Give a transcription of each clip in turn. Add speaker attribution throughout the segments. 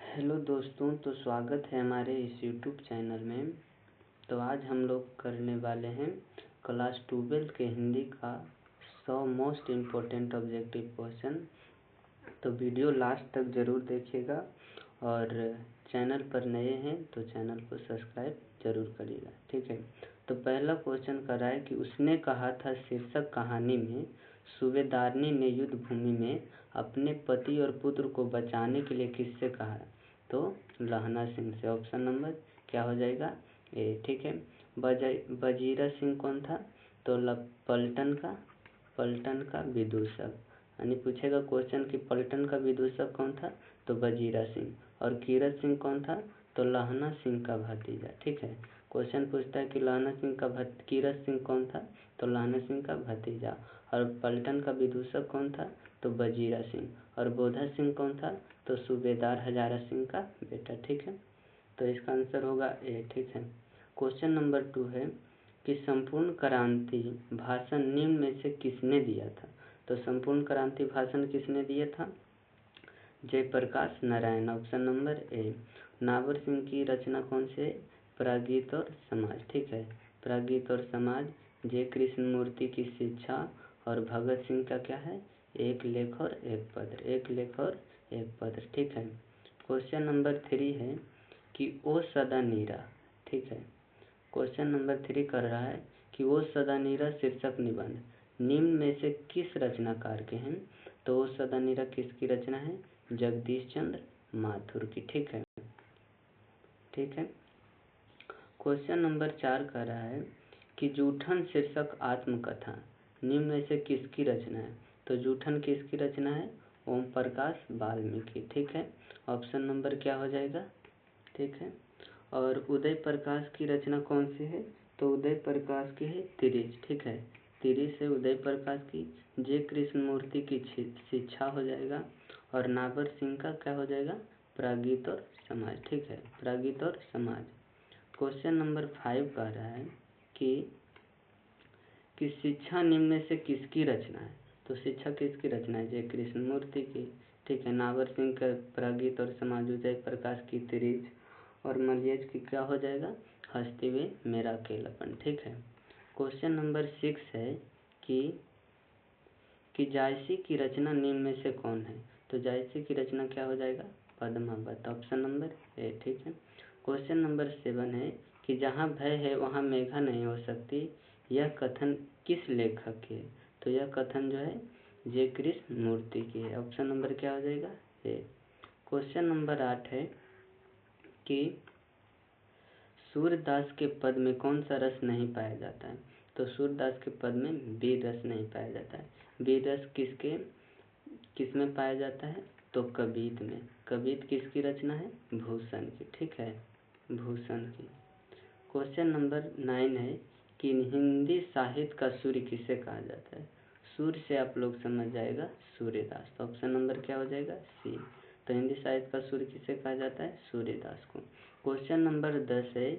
Speaker 1: Hello दोस्तों, तो स्वागत है हमारे इस यूट्यूब चैनल में। तो आज हम लोग करने वाले हैं क्लास 12 के हिंदी का 100 मोस्ट इम्पोर्टेंट ऑब्जेक्टिव क्वेश्चन। तो वीडियो लास्ट तक ज़रूर देखिएगा और चैनल पर नए हैं तो चैनल को सब्सक्राइब ज़रूर करिएगा, ठीक है। तो पहला क्वेश्चन कर रहा है कि उसने कहा था शीर्षक कहानी में सूबेदारनी ने युद्ध भूमि में अपने पति और पुत्र को बचाने के लिए किससे कहा? तो लहना सिंह से। ऑप्शन नंबर क्या हो जाएगा? ए, ठीक है। वजीरा सिंह कौन था? तो पलटन का विदूषक। यानी पूछेगा क्वेश्चन कि पलटन का विदूषक कौन था? तो वजीरा सिंह। और कीरत सिंह कौन था? तो लहना सिंह का भतीजा, ठीक है। क्वेश्चन पूछता है कि लहना सिंह का कीरत सिंह कौन था? तो लहना सिंह का भतीजा। और पलटन का विदूषक कौन था? तो वजीरा सिंह। और बोधा सिंह कौन था? तो सूबेदार हजारा सिंह का बेटा, ठीक है। तो इसका आंसर होगा ए, ठीक है। क्वेश्चन नंबर 2 है कि संपूर्ण क्रांति भाषण निम्न में से किसने दिया था? तो संपूर्ण क्रांति भाषण किसने दिया था? Jayaprakash Narayan. Option number A. Namvar Singh की रचना कौन से? प्रागीत और समाज, ठीक है। प्रागीत और समाज। जय कृष्णमूर्ति की शिक्षा। और भगत सिंह का क्या है? एक लेख और एक पत्र, एक लेख और एक पत्र, ठीक है। क्वेश्चन नंबर 3 है कि ओ सदा नीरा, ठीक है। क्वेश्चन नंबर 3 कर रहा है कि ओ सदा नीरा शीर्षक निबंध निम्न में से किस रचनाकार के हैं? तो ओ सदा नीरा किसकी रचना है? जगदीश चंद्र माथुर की, ठीक है, ठीक है। क्वेश्चन नंबर 4 कर रहा है कि जूठन शीर्षक आत्मकथा निम्न में से किसकी रचना है? तो जूठन किसकी रचना है? ओम प्रकाश वाल्मीकि, ठीक है। ऑप्शन नंबर क्या हो जाएगा? ठीक है। और उदय प्रकाश की रचना कौन सी है? तो उदय प्रकाश की है तिरिश, ठीक है। तिरिश है उदय प्रकाश की। जय कृष्णमूर्ति की शिक्षा हो जाएगा। और नावर सिंह का क्या हो जाएगा? प्रागीत और समाज, ठीक है, प्रागीत और समाज। क्वेश्चन नंबर 5 कह रहा है कि शिक्षा निम्न में से किसकी रचना है? तो शिक्षा किसकी रचना है? जय कृष्णमूर्ति की, ठीक है। नावर सिंह का प्रागीत और समाज, उदय प्रकाश की तिरिश और मलियज की क्या हो जाएगा? हंसते हुए मेरा अकेलापन, ठीक है। क्वेश्चन नंबर 6 है कि जायसी की रचना निम्न में से कौन है? तो जायसी की रचना क्या हो जाएगा? पद्मावत। ऑप्शन नंबर ए, ठीक है। क्वेश्चन नंबर 7 है कि जहाँ भय है वहाँ मेघा नहीं हो सकती, यह कथन किस लेखक की है? तो यह कथन जो है जय कृष्णमूर्ति की है। ऑप्शन नंबर क्या हो जाएगा? ए। क्वेश्चन नंबर 8 है कि सूरदास के पद में कौन सा रस नहीं पाया जाता है? तो सूरदास के पद में वीर रस नहीं पाया जाता है। वीर रस किस में पाया जाता है? तो कबीत में। कबीत किसकी रचना है? भूषण की, ठीक है, भूषण की। क्वेश्चन नंबर 9 है कि हिंदी साहित्य का सूर्य किसे कहा जाता है? सूर्य से आप लोग समझ जाएगा सूर्यदास। तो ऑप्शन नंबर क्या हो जाएगा? सी। तो हिंदी साहित्य का सूर्य किसे कहा जाता है? सूर्यदास को। क्वेश्चन नंबर 10 है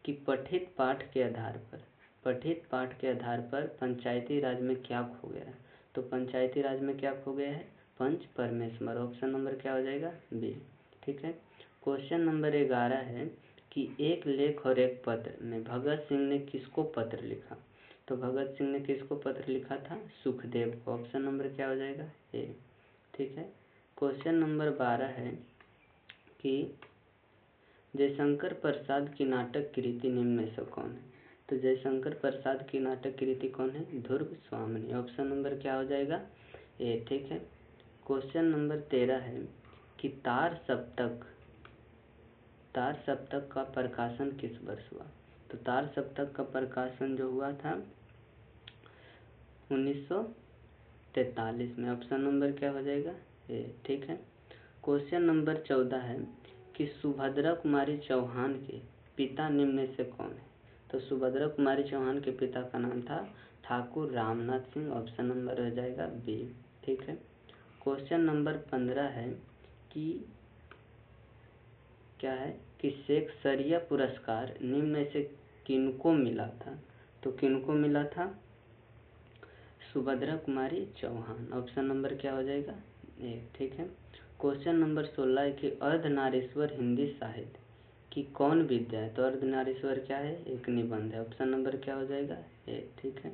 Speaker 1: कि पठित पाठ के आधार पर पंचायती राज में क्या खो गया है? तो पंचायती राज में क्या खो गया है? पंच परमेश्वर। ऑप्शन नंबर क्या हो जाएगा? बी, ठीक है। क्वेश्चन नंबर 11 है कि एक लेख और एक पत्र में भगत सिंह ने किसको पत्र लिखा? तो भगत सिंह ने किसको पत्र लिखा था? सुखदेव को। ऑप्शन नंबर क्या हो जाएगा? ए, ठीक है। क्वेश्चन नंबर 12 है कि जयशंकर प्रसाद की नाटक कृति निम्न में से कौन है? तो जयशंकर प्रसाद की नाटक कृति कौन है? ध्रुव स्वामिनी। ऑप्शन नंबर क्या हो जाएगा? ए, ठीक है। क्वेश्चन नंबर 13 है कि तार सप्तक का प्रकाशन किस वर्ष हुआ? तो तार सप्तक का प्रकाशन जो हुआ था 1943 में। ऑप्शन नंबर क्या हो जाएगा? ए, ठीक है। क्वेश्चन नंबर 14 है कि सुभद्रा कुमारी चौहान के पिता निम्न में से कौन है? तो सुभद्रा कुमारी चौहान के पिता का नाम था ठाकुर रामनाथ सिंह। ऑप्शन नंबर हो जाएगा बी, ठीक है। क्वेश्चन नंबर 15 है कि क्या है कि शेक्सपियर पुरस्कार निम्न में से किनको मिला था? तो किनको मिला था? सुभद्रा कुमारी चौहान। ऑप्शन नंबर क्या हो जाएगा? ए, ठीक है। क्वेश्चन नंबर 16 है कि अर्धनारीश्वर हिंदी साहित्य की कौन विद्या है? तो अर्धनारीश्वर क्या है? एक निबंध है। ऑप्शन नंबर क्या हो जाएगा? ए। ठीक है।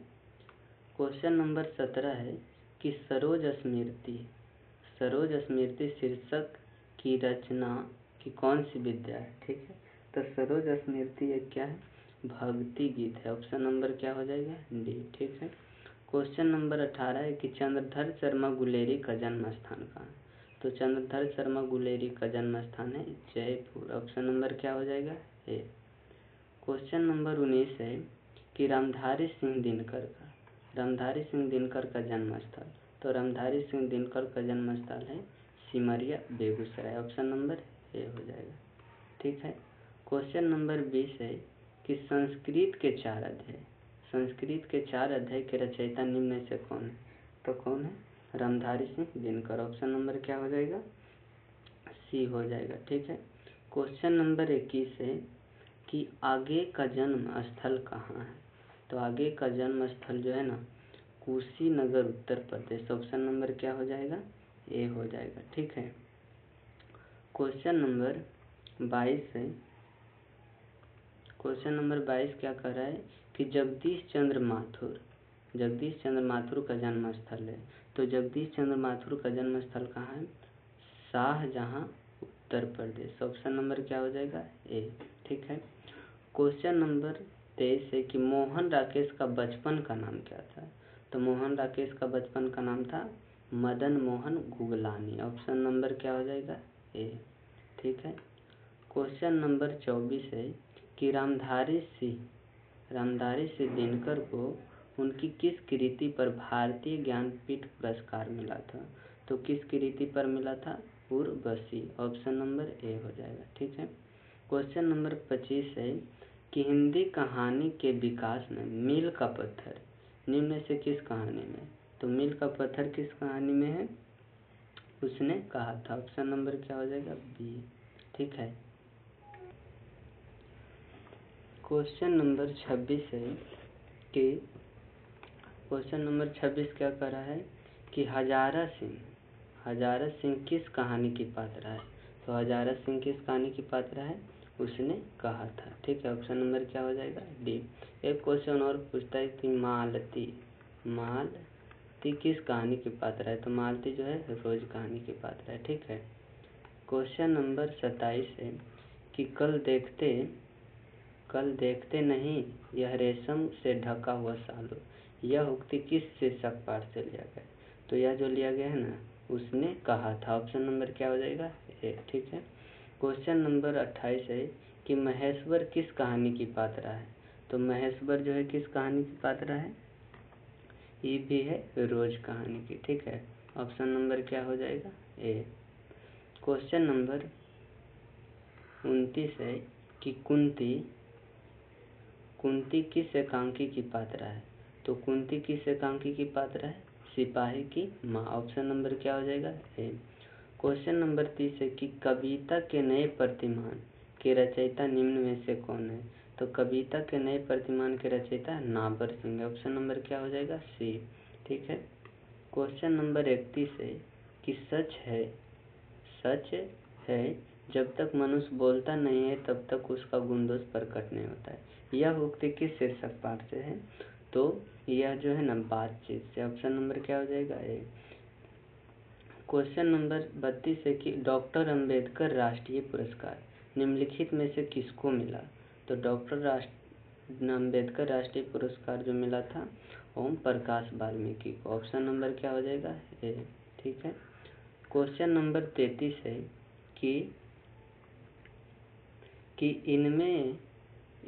Speaker 1: क्वेश्चन नंबर 17 है कि सरोज स्मृति शीर्षक की रचना की कौन सी विद्या है? ठीक है। तो सरोज स्मृति एक क्या है? भक्ति गीत है। ऑप्शन नंबर क्या हो जाएगा? डी। ठीक है। क्वेश्चन नंबर 18 है कि चंद्रधर शर्मा गुलेरी का जन्म स्थान कहाँ है? तो चंद्रधर शर्मा गुलेरी का जन्म स्थान है जयपुर। ऑप्शन नंबर क्या हो जाएगा? ए। क्वेश्चन नंबर 19 है कि रामधारी सिंह दिनकर का जन्म स्थल। तो रामधारी सिंह दिनकर का जन्म स्थल है सिमरिया बेगूसराय। ऑप्शन नंबर ए हो जाएगा। ठीक है। क्वेश्चन नंबर 20 है कि संस्कृत के 4 अध्याय के रचयिता निम्न में से कौन है? तो कौन है? रामधारी सिंह दिनकर। ऑप्शन नंबर क्या हो जाएगा? सी हो जाएगा। ठीक है। क्वेश्चन नंबर 21 है कि आगे का जन्म स्थल कहाँ है? तो आगे का जन्म स्थल जो है ना, कुशीनगर उत्तर प्रदेश। ऑप्शन नंबर क्या हो जाएगा? ए हो जाएगा। ठीक है। क्वेश्चन नंबर 22 है। क्वेश्चन नंबर 22 क्या कर रहा है कि जगदीश चंद्र माथुर का जन्म स्थल है। तो जगदीश चंद्र माथुर का जन्म स्थल कहाँ है? शाहजहां उत्तर प्रदेश। ऑप्शन नंबर क्या हो जाएगा? ए। ठीक है। क्वेश्चन नंबर 23 है कि मोहन राकेश का बचपन का नाम क्या था? तो मोहन राकेश का बचपन का नाम था मदन मोहन गुगलानी। ऑप्शन नंबर क्या हो जाएगा? ए। ठीक है। क्वेश्चन नंबर 24 है कि रामधारी सिंह दिनकर को उनकी किस कृति पर भारतीय ज्ञानपीठ पुरस्कार मिला था? तो किस कृति पर मिला था? उर्वशी। ऑप्शन नंबर ए हो जाएगा। ठीक है। क्वेश्चन नंबर 25 है कि हिंदी कहानी के विकास में मील का पत्थर निम्न में से किस कहानी में? तो मील का पत्थर किस कहानी में है? उसने कहा था। ऑप्शन नंबर क्या हो जाएगा? बी। ठीक है। क्वेश्चन नंबर 26 है कि क्वेश्चन नंबर 26 क्या कर रहा है कि हजारा सिंह किस कहानी की पात्र है? तो हजारा सिंह किस कहानी की पात्र है? उसने कहा था। ठीक है। ऑप्शन नंबर क्या हो जाएगा? डी। एक क्वेश्चन और पूछता है कि मालती किस कहानी की पात्र है? तो मालती जो है रोज कहानी की पात्र है। ठीक है। क्वेश्चन नंबर 27 है कि कल देखते नहीं यह रेशम से ढका हुआ सालों, यह उक्ति किस शीर्षक पाठ से लिया गया? तो यह जो लिया गया है ना, उसने कहा था। ऑप्शन नंबर क्या हो जाएगा? ए। ठीक है। क्वेश्चन नंबर 28 है कि महेश्वर किस कहानी की पात्र है? तो महेश्वर जो है किस कहानी की पात्र है? ये भी है रोज कहानी की। ठीक है। ऑप्शन नंबर क्या हो जाएगा? ए। क्वेश्चन नंबर 29 है कि कुंती किस एकांकी की पात्र है? तो कुंती किस एकांकी की पात्र है? सिपाही की माँ। ऑप्शन नंबर क्या हो जाएगा? ए। क्वेश्चन नंबर 30 है कि कविता के नए प्रतिमान के रचयिता निम्न में से कौन है? तो कविता के नए प्रतिमान के रचयिता नाबर सिंह। ऑप्शन नंबर क्या हो जाएगा? सी। ठीक है। क्वेश्चन नंबर 31 है कि सच है जब तक मनुष्य बोलता नहीं है तब तक उसका गुण दोष प्रकट नहीं होता है। यह उक्ति किस शीर्षक पाठ से है? तो यह जो है ना, बातचीत से। ऑप्शन नंबर क्या हो जाएगा? ए। क्वेश्चन नंबर 32 है कि डॉक्टर अंबेडकर राष्ट्रीय पुरस्कार निम्नलिखित में से किसको मिला? तो अंबेडकर राष्ट्रीय पुरस्कार जो मिला था ओम प्रकाश वाल्मीकि को। ऑप्शन नंबर क्या हो जाएगा? ए। ठीक है। क्वेश्चन नंबर 33 है कि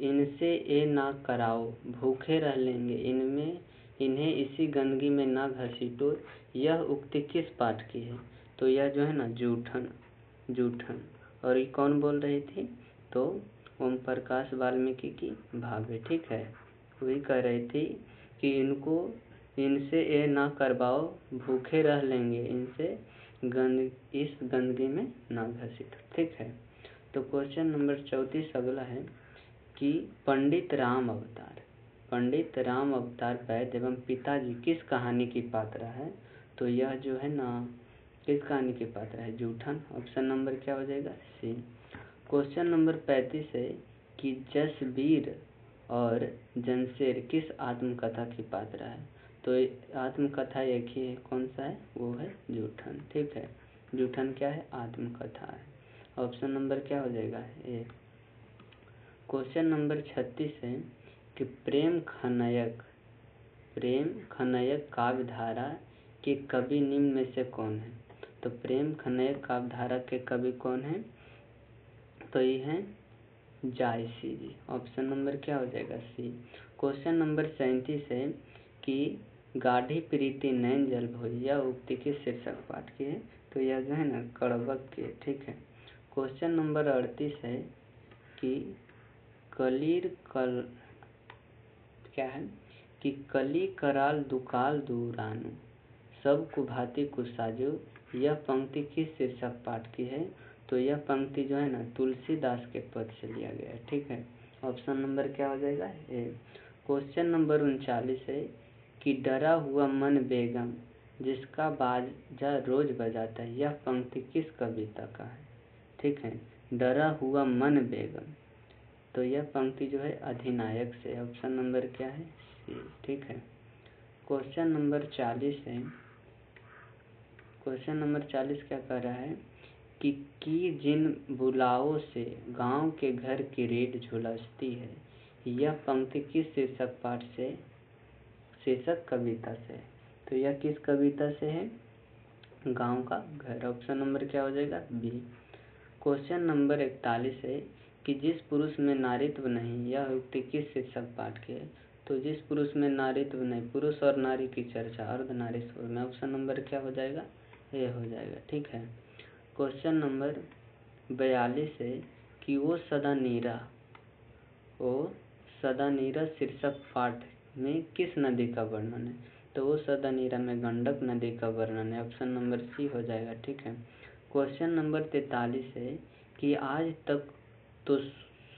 Speaker 1: इनसे ये ना कराओ, भूखे रह लेंगे, इन्हें इसी गंदगी में ना घसीटो, यह उक्ति किस पाठ की है? तो यह जो है ना, जूठन। और ये कौन बोल रही थी? तो ओम प्रकाश वाल्मीकि की भाभी। ठीक है। वही कह रही थी कि इनसे ये ना करवाओ, भूखे रह लेंगे, इस गंदगी में ना घसीटो। ठीक है। तो क्वेश्चन नंबर 34 अगला है कि पंडित राम अवतार वैद्य एवं पिताजी किस कहानी की पात्र है? तो यह जो है ना, किस कहानी के पात्र है? जूठन। ऑप्शन नंबर क्या हो जाएगा? सी। क्वेश्चन नंबर 35 है कि जसबीर और जंसेर किस आत्मकथा की पात्र है? तो आत्मकथा एक ही है, कौन सा है? वो है जूठन। ठीक है, जूठन क्या है? आत्मकथा है। ऑप्शन नंबर क्या हो जाएगा? ए। क्वेश्चन नंबर 36 है कि प्रेम खनयक काव्य धारा के कवि निम्न में से कौन है? तो प्रेम खनयक काव्य धारा के कवि कौन है? तो ये है जायसी जी। ऑप्शन नंबर क्या हो जाएगा? सी। क्वेश्चन नंबर 37 है कि गाढ़ी प्रीति नैन जल भोई, यह उक्ति के शीर्षक पाठ की है? तो यह जो है ना कड़वक की है। ठीक है। क्वेश्चन नंबर 38 है कि क्या है कि कली कराल दुकाल दूरानु सब कुभाती कुसाजो, यह पंक्ति किस शीर्षक पाठ की है? तो यह पंक्ति जो है ना तुलसीदास के पद से लिया गया है। ठीक है। ऑप्शन नंबर क्या हो जाएगा? ए। क्वेश्चन नंबर 39 है कि डरा हुआ मन बेगम जिसका बाजा रोज बजाता है, यह पंक्ति किस कविता का है? ठीक है, डरा हुआ मन बेगम, तो यह पंक्ति जो है अधिनायक से। ऑप्शन नंबर क्या है? सी। ठीक है। क्वेश्चन नंबर 40 है। क्वेश्चन नंबर 40 क्या कह रहा है कि जिन बुलाओं से गांव के घर की रीढ़ झुलसती है, यह पंक्ति किस शीर्षक पाठ से, शीर्षक कविता से? तो यह किस कविता से है? गांव का घर। ऑप्शन नंबर क्या हो जाएगा? बी। क्वेश्चन नंबर 41 है कि जिस पुरुष में नारीत्व नहीं, यह उक्ति किस शीर्षक पाठ की है? तो जिस पुरुष में नारीत्व नहीं, पुरुष और नारी की चर्चा अर्धनारीश्वर में। ऑप्शन नंबर क्या हो जाएगा? ए हो जाएगा। ठीक है। क्वेश्चन नंबर 42 है कि वो सदा नीरा शीर्षक पाठ में किस नदी का वर्णन है? तो वो सदा नीरा में गंडक नदी का वर्णन है। ऑप्शन नंबर सी हो जाएगा। ठीक है। क्वेश्चन नंबर 43 है कि आज तक तो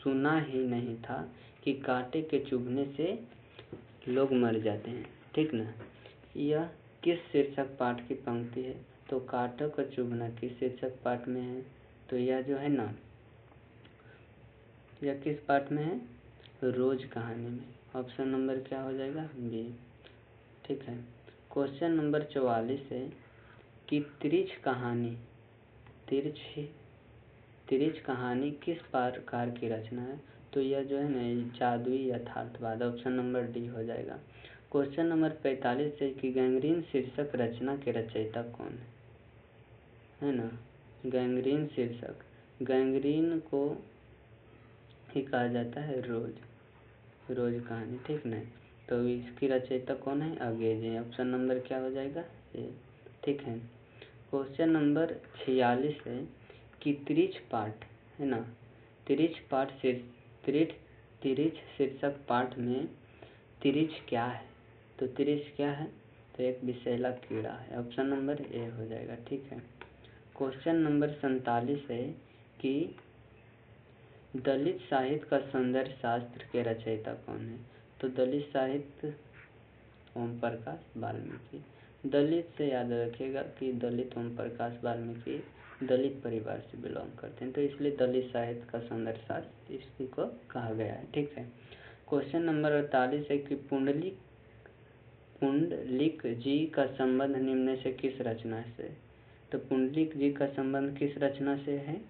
Speaker 1: सुना ही नहीं था कि कांटे के चुभने से लोग मर जाते हैं। ठीक ना, यह किस शीर्षक पाठ की पंक्ति है? तो कांटों का चुभना किस शीर्षक पाठ में है? तो यह जो है ना, यह किस पाठ में है? रोज कहानी में। ऑप्शन नंबर क्या हो जाएगा? बी। ठीक है। क्वेश्चन नंबर 44 है कि तिरछ कहानी किस प्रकार की रचना है? तो यह जो है ना जादुई यथार्थवाद। ऑप्शन नंबर डी हो जाएगा। क्वेश्चन नंबर 45 है कि गैंग्रीन शीर्षक रचना के रचयिता कौन है ना? गैंग्रीन शीर्षक, गैंग्रीन को ही कहा जाता है रोज कहानी। ठीक ना, तो इसकी रचयिता कौन है? अंग्रेज है। ऑप्शन नंबर क्या हो जाएगा? ए। ठीक है। क्वेश्चन नंबर 46 है कि तिरछ पाठ है ना, तिरछ शीर्षक पाठ में तिरछ क्या है? तो तिरछ क्या है? तो एक विषैला कीड़ा है। ऑप्शन नंबर ए हो जाएगा। ठीक है। क्वेश्चन नंबर 47 है कि दलित साहित्य का सौंदर्य शास्त्र के रचयिता कौन है? तो दलित साहित्य ओम प्रकाश वाल्मीकि। दलित से याद रखिएगा कि दलित ओम प्रकाश वाल्मीकि दलित परिवार से बिलोंग करते हैं, तो इसलिए दलित साहित्य का सौंदर्य शास्त्र इसी को कहा गया है। ठीक है। क्वेश्चन नंबर 48 है कि पुंडलिक जी का संबंध निम्न से किस रचना से? तो पुंडलिक जी का संबंध किस रचना से है?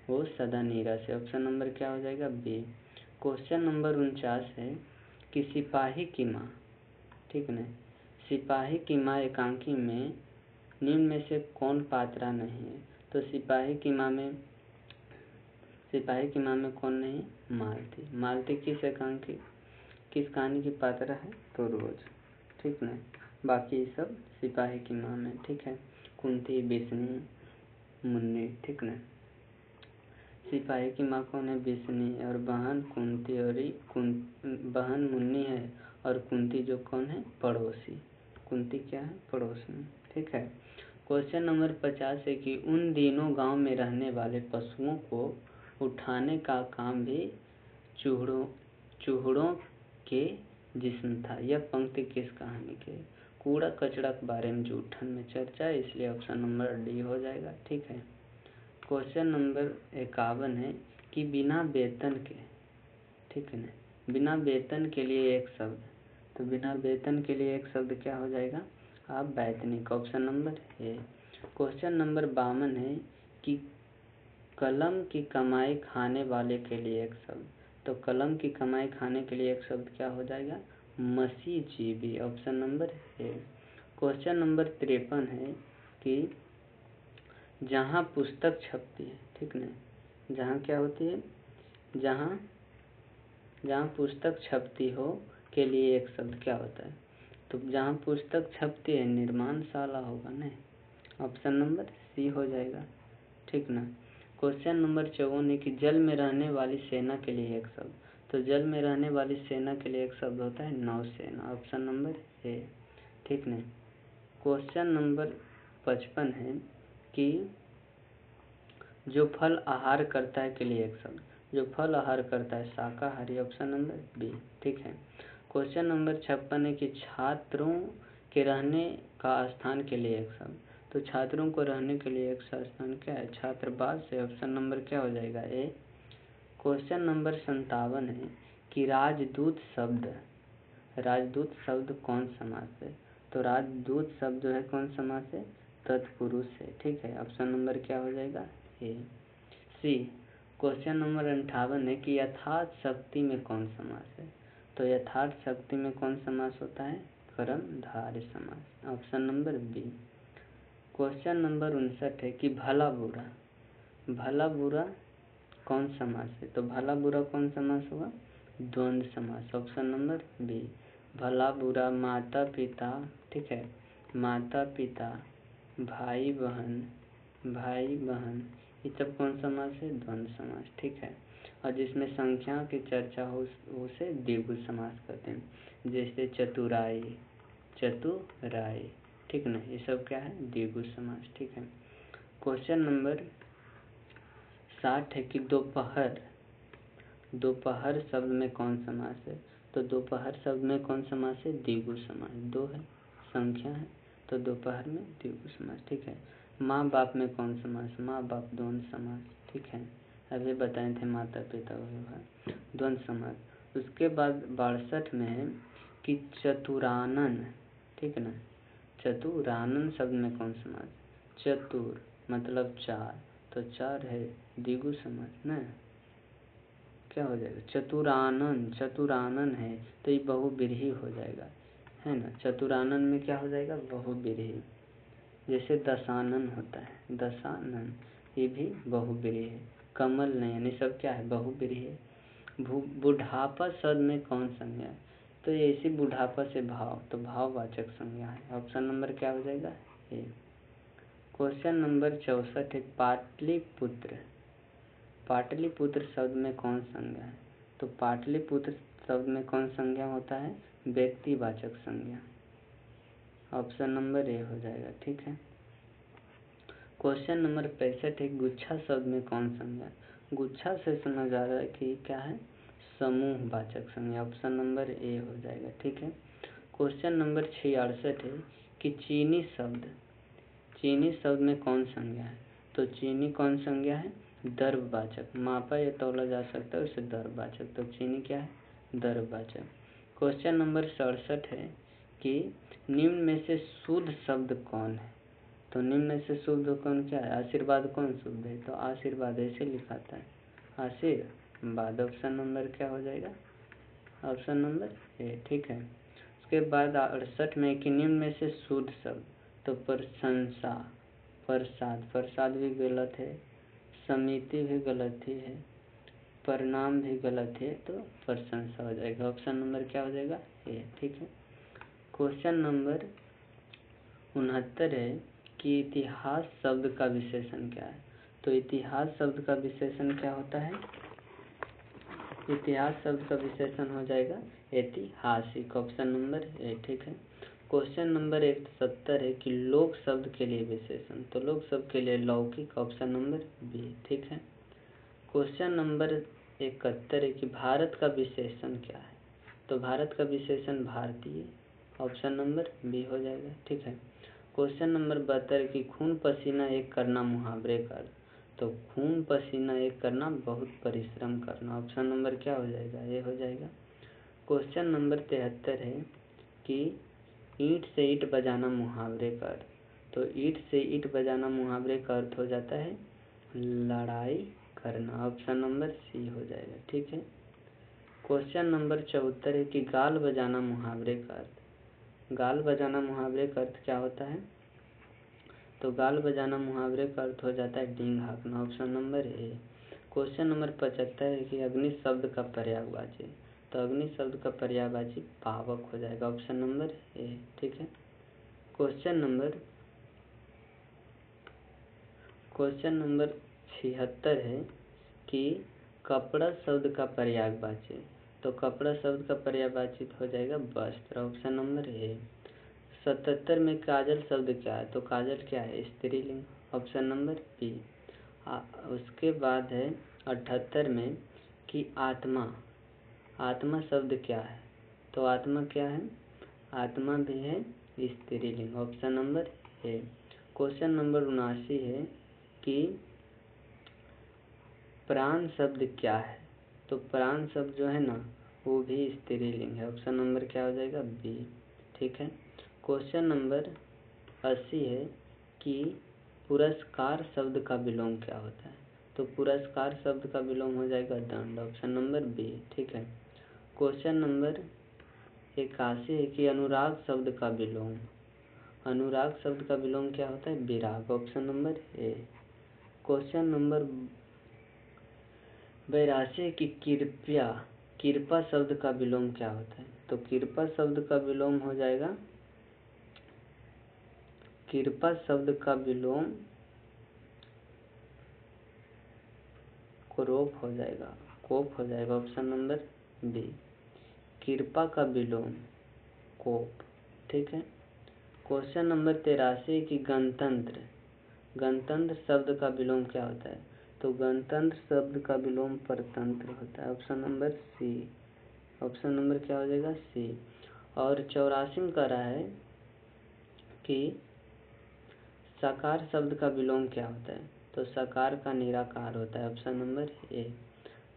Speaker 1: वो सदा नीरा से। ऑप्शन नंबर क्या हो जाएगा? बी। क्वेश्चन नंबर 49 है कि सिपाही की माँ, ठीक है, सिपाही की माँ एकांकी में निम्न में से कौन पात्रा नहीं है? तो सिपाही की माँ में कौन नहीं? मालती किस कहानी की पात्रा है? तो रोज। ठीक ना, बाकी सब सिपाही की माँ में। ठीक है। कुंती, बिस्नी, मुन्नी। ठीक ना, सिपाही की माँ कौन है? बिस्नी, और बहन कुंती, और बहन मुन्नी है, और कुंती जो कौन है? पड़ोसी। कुंती क्या है? पड़ोसी। ठीक है। क्वेश्चन नंबर 50 है कि उन दिनों गांव में रहने वाले पशुओं को उठाने का काम भी चूहड़ों के जिस्म था, यह पंक्ति किस कहानी के? कूड़ा कचरा के बारे में जूठन में चर्चा है, इसलिए ऑप्शन नंबर डी हो जाएगा। ठीक है। क्वेश्चन नंबर 51 है कि बिना वेतन के, ठीक है ना, बिना वेतन के लिए एक शब्द, तो बिना वेतन के लिए एक शब्द क्या हो जाएगा, आप वैतनिक, option number A. Question number 52 है कि कलम की कमाई खाने वाले के लिए एक शब्द, तो कलम की कमाई खाने के लिए एक शब्द क्या हो जाएगा, मसीहजीवी, option number A. Question number 53 है कि जहाँ पुस्तक छपती है, ठीक ना, जहाँ क्या होती है, जहाँ पुस्तक छपती हो के लिए एक शब्द क्या होता है, तो जहाँ पुस्तक छपती है निर्माणशाला होगा ना, ऑप्शन नंबर सी हो जाएगा। ठीक ना। क्वेश्चन नंबर 54 है कि जल में रहने वाली सेना के लिए एक शब्द, तो जल में रहने वाली सेना के लिए एक शब्द होता है नौसेना, ऑप्शन नंबर ए। ठीक ना। क्वेश्चन नंबर 55 है कि जो फल आहार करता है के लिए एक शब्द, जो फल आहार करता है शाकाहारी, ऑप्शन नंबर बी। ठीक है। क्वेश्चन नंबर 56 है कि छात्रों के रहने का स्थान के लिए एक शब्द, तो छात्रों को रहने के लिए एक स्थान क्या है, छात्रावास है, ऑप्शन नंबर क्या हो जाएगा, ए। क्वेश्चन नंबर 57 है कि राजदूत शब्द कौन समास है, तो राजदूत शब्द जो है कौन समास है, तत्पुरुष है। ठीक है। ऑप्शन नंबर क्या हो जाएगा, ए। सी। क्वेश्चन नंबर 58 है कि यथार्थ शक्ति में कौन समास है, तो यथार्थ शक्ति में कौन समास होता है, कर्मधारय समास, option number B. Question number 59 है कि भला बुरा कौन समास है, तो भला बुरा कौन समास होगा, द्वंद्व समास, ऑप्शन नंबर बी। भला बुरा माता पिता, ठीक है, माता पिता, भाई बहन ये सब कौन समास है, द्वंद्व समास। ठीक है। और जिसमें संख्या की चर्चा हो उसे द्विगु समास कहते हैं, जैसे चतुराई, ठीक ना, ये सब क्या है, द्विगु समास। ठीक है। क्वेश्चन नंबर 60 है कि दोपहर शब्द में कौन समास है, तो दोपहर शब्द में कौन समास है, द्विगु समास, दो है, संख्या है, तो दोपहर में द्विगु समास। ठीक है। माँ बाप में कौन समास, माँ बाप द्वंद्व समास। ठीक है, अभी बताए थे माता पिता विवाह, द्वंद्व समास। उसके बाद 62 में है कि चतुरानन, ठीक है ना, चतुरानन शब्द में कौन समास, चतुर मतलब चार, तो चार है द्विगु समास ना, क्या हो जाएगा, चतुरानन है, तो ये बहुब्रीहि हो जाएगा, है ना। चतुरानन में क्या हो जाएगा, बहुब्रीहि। जैसे दशानन होता है, दशानन ये भी बहुब्रीहि है। कमल नयन ये सब क्या है, बहुब्रीहि है। बुढ़ापा शब्द में कौन संज्ञा है, तो ऐसी बुढ़ापा से भाव, तो भाववाचक संज्ञा है, ऑप्शन नंबर क्या हो जाएगा, ए। क्वेश्चन नंबर 64 है पाटलिपुत्र शब्द में कौन संज्ञा है, तो पाटलिपुत्र शब्द में कौन संज्ञा होता है, व्यक्तिवाचक संज्ञा, ऑप्शन नंबर ए हो जाएगा। ठीक है। क्वेश्चन नंबर 65 है गुच्छा शब्द में कौन संज्ञा, गुच्छा से समझ आ रहा है कि क्या है, समूहवाचक संज्ञा, ऑप्शन नंबर ए हो जाएगा। ठीक है। क्वेश्चन नंबर 66 है कि चीनी शब्द में कौन संज्ञा है, तो चीनी कौन संज्ञा है, द्रव्यवाचक, मापा या तौला जा सकता है उसे द्रव्यवाचक, तो चीनी क्या है, द्रव्यवाचक। क्वेश्चन नंबर 67 है कि निम्न में से शुद्ध शब्द कौन है, तो निम्न में से शुद्ध कौन क्या है, आशीर्वाद कौन शुद्ध है, तो आशीर्वाद ऐसे लिखाता है, आशीर्वाद, ऑप्शन नंबर क्या हो जाएगा, ऑप्शन नंबर ए। ठीक है। उसके बाद 68 में कि निम्न में से शुद्ध शब्द, तो प्रशंसा, प्रसाद भी गलत है, समिति भी गलत ही है, परिणाम भी गलत है, तो प्रशंसा हो जाएगा, ऑप्शन नंबर क्या हो जाएगा, ए। ठीक है। क्वेश्चन नंबर 69 है कि इतिहास शब्द का विशेषण क्या है, तो इतिहास शब्द का विशेषण क्या होता है, इतिहास शब्द का विशेषण हो जाएगा ऐतिहासिक, ऑप्शन नंबर ए। ठीक है। क्वेश्चन नंबर 71 है कि लोक शब्द के लिए विशेषण, तो लोक शब्द के लिए लौकिक, ऑप्शन नंबर बी। ठीक है। क्वेश्चन नंबर 71 है कि भारत का विशेषण क्या है, तो भारत का विशेषण भारतीय, ऑप्शन नंबर बी हो जाएगा। ठीक है। क्वेश्चन नंबर 72 कि खून पसीना एक करना मुहावरे का अर्थ। तो खून पसीना एक करना बहुत परिश्रम करना। ऑप्शन नंबर क्या हो जाएगा, ये हो जाएगा। क्वेश्चन नंबर 73 है कि ईंट से ईंट बजाना मुहावरे का अर्थ। तो ईंट से ईंट बजाना मुहावरे का अर्थ हो जाता है लड़ाई करना। ऑप्शन नंबर सी हो जाएगा। ठीक है। क्वेश्चन नंबर 74 है कि गाल बजाना मुहावरे का अर्थ। गाल बजाना मुहावरे का अर्थ क्या होता है, तो गाल बजाना मुहावरे का अर्थ हो जाता है डींग हाँकना। Option number A. Question number 75 है कि अग्नि शब्द का पर्यायवाची। तो अग्नि शब्द का पर्यायवाची पावक हो जाएगा। ऑप्शन नंबर ए। ठीक है। क्वेश्चन नंबर 76 है कि कपड़ा शब्द का पर्यायवाची। तो कपड़ा शब्द का पर्यायवाची हो जाएगा वस्त्र। ऑप्शन नंबर ए। 77 में काजल शब्द क्या है, तो काजल क्या है, स्त्रीलिंग। Option number B. उसके बाद है 78 में कि आत्मा, आत्मा शब्द क्या है, तो आत्मा क्या है, आत्मा भी है स्त्रीलिंग। Option number A. Question number 79 है कि प्राण शब्द क्या है, तो प्राण शब्द जो है ना वो भी स्त्रीलिंग है। ऑप्शन नंबर क्या हो जाएगा, बी। ठीक है। क्वेश्चन नंबर 80 है कि पुरस्कार शब्द का विलोम क्या होता है, तो पुरस्कार शब्द का विलोम हो जाएगा दंड। Option number B. ठीक है। क्वेश्चन नंबर 81 है कि अनुराग शब्द का विलोम, अनुराग शब्द का विलोम क्या होता है, विराग। Option number A. Question number 82 है कि कृपया, कृपा शब्द का विलोम क्या होता है, तो कृपा शब्द का विलोम हो जाएगा, कृपा शब्द का विलोम क्रोप हो जाएगा, कोप हो जाएगा। Option number B. कृपा का विलोम कोप। ठीक है। क्वेश्चन नंबर 83 की गणतंत्र, गणतंत्र शब्द का विलोम क्या होता है, तो गणतंत्र शब्द का विलोम परतंत्र होता है। Option number C. Option number क्या हो जाएगा, सी। और 84 में कह रहा है कि साकार शब्द का विलोम क्या होता है, तो साकार का निराकार होता है। Option number A.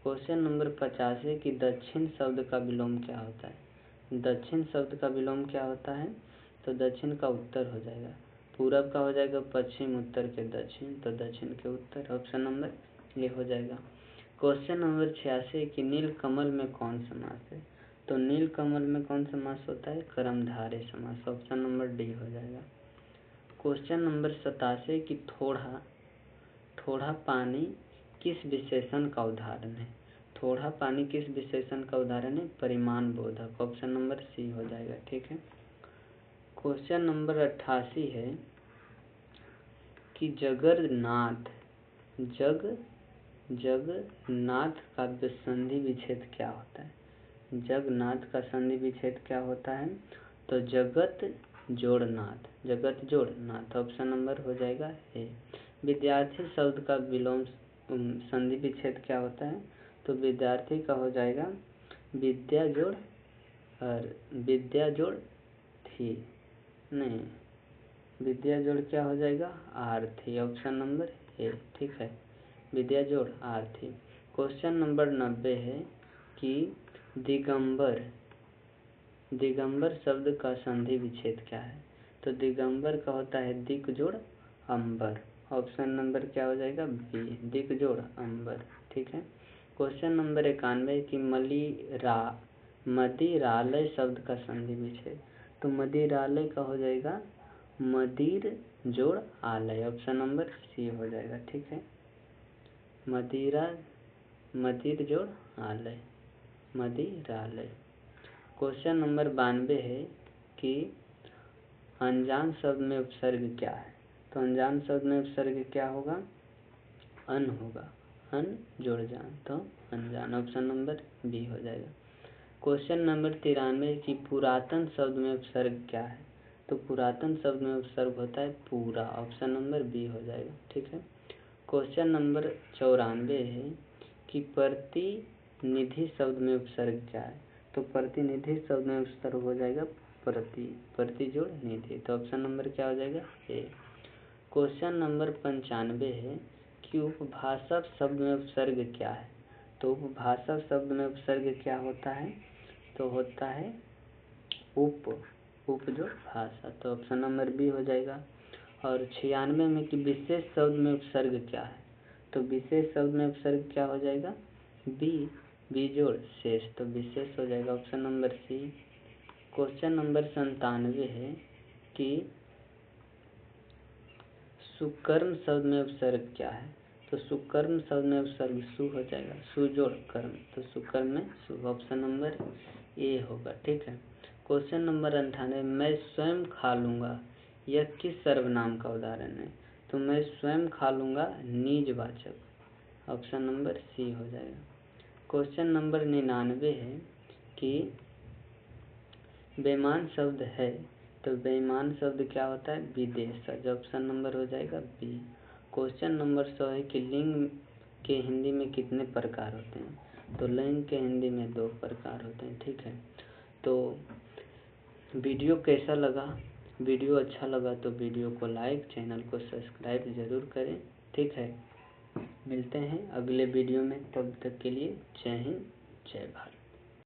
Speaker 1: Question number 50 कि दक्षिण शब्द का विलोम क्या होता है, दक्षिण शब्द का विलोम क्या होता है, तो दक्षिण का उत्तर हो जाएगा, पूरब का हो जाएगा पश्चिम, उत्तर के दक्षिण, तो दक्षिण के उत्तर। ऑप्शन नंबर ए हो जाएगा। क्वेश्चन नंबर 86 कि नील कमल में कौन समास है, तो नील कमल में कौन समास होता है, कर्मधारय समास। ऑप्शन नंबर डी हो जाएगा। क्वेश्चन नंबर 87 कि थोड़ा, थोड़ा पानी किस विशेषण का उदाहरण है, थोड़ा पानी किस विशेषण का उदाहरण है, परिमाण बोधक। ऑप्शन नंबर सी हो जाएगा। ठीक है। क्वेश्चन नंबर 88 है कि जगन्नाथ, जगन्नाथ का संधि विच्छेद क्या होता है, जगन्नाथ का संधि विच्छेद क्या होता है, तो जगत जोड़नाथ, जगत जोड़नाथ। ऑप्शन नंबर हो जाएगा ए। विद्यार्थी शब्द का विलोम संधि विच्छेद क्या होता है, तो विद्यार्थी का हो जाएगा विद्या जोड़, और विद्या जोड़ थी, नहीं, विद्या जोड़ क्या हो जाएगा, आरथी। ऑप्शन नंबर ए। ठीक है। विद्या जोड़ आरथी। क्वेश्चन नंबर 90 है कि दिगंबर, दिगंबर शब्द का संधि विच्छेद क्या है, तो दिगंबर का होता है दिक जोड़ अंबर। ऑप्शन नंबर क्या हो जाएगा, बी, दिक जोड़ अंबर। ठीक है। क्वेश्चन नंबर 91 की मदिरालय शब्द का संधि विच्छेद, तो मदिरालय का हो जाएगा मदिर जोड़ आलय। ऑप्शन नंबर सी हो जाएगा। ठीक है। मदिरा, मदिर जोड़ आलय, मदिरालय। क्वेश्चन नंबर 92 है कि अनजान शब्द में उपसर्ग क्या है, तो अनजान शब्द में उपसर्ग क्या होगा, अन होगा, अन जोड़ जान, तो अनजान। ऑप्शन नंबर बी हो जाएगा। क्वेश्चन नंबर 93 कि पुरातन शब्द में उपसर्ग क्या है, तो पुरातन शब्द में उपसर्ग होता है पूरा। ऑप्शन नंबर बी हो जाएगा। ठीक है। क्वेश्चन नंबर 94 है कि प्रतिनिधि शब्द में उपसर्ग क्या है, तो प्रतिनिधि शब्द में उपसर्ग हो जाएगा प्रति जोड़ निधि। तो ऑप्शन नंबर क्या हो जाएगा ए। क्वेश्चन नंबर 95 है कि उपभाषा शब्द में उपसर्ग क्या है। तो उपभाषा शब्द में उपसर्ग क्या होता है, तो होता है उप जो भाषा। तो ऑप्शन नंबर बी हो जाएगा। और 96 में कि विशेष शब्द में उपसर्ग क्या है, तो विशेष शब्द में उपसर्ग क्या हो जाएगा बी जोड़ शेष। तो विशेष हो जाएगा option number C. Question number 97 है कि सुकर्म शब्द में उपसर्ग क्या है। तो सुकर्म शब्द में उपसर्ग सु हो जाएगा, सु जोड़ कर्म। तो सुकर्म में सु, ऑप्शन नंबर ए होगा। ठीक है। क्वेश्चन नंबर 98, मैं स्वयं खा लूँगा, यह किस सर्वनाम का उदाहरण है। तो मैं स्वयं खा लूँगा निजवाचक, ऑप्शन नंबर सी हो जाएगा। क्वेश्चन नंबर 99 है कि बेईमान शब्द है, तो बेईमान शब्द क्या होता है विदेशज, ऑप्शन नंबर हो जाएगा बी। क्वेश्चन नंबर 100 है कि लिंग के हिंदी में कितने प्रकार होते हैं। तो लिंग के हिंदी में 2 प्रकार होते हैं। ठीक है। तो वीडियो कैसा लगा, वीडियो अच्छा लगा तो वीडियो को लाइक, चैनल को सब्सक्राइब ज़रूर करें। ठीक है। मिलते हैं अगले वीडियो में, तब तक के लिए जय हिंद जय भारत।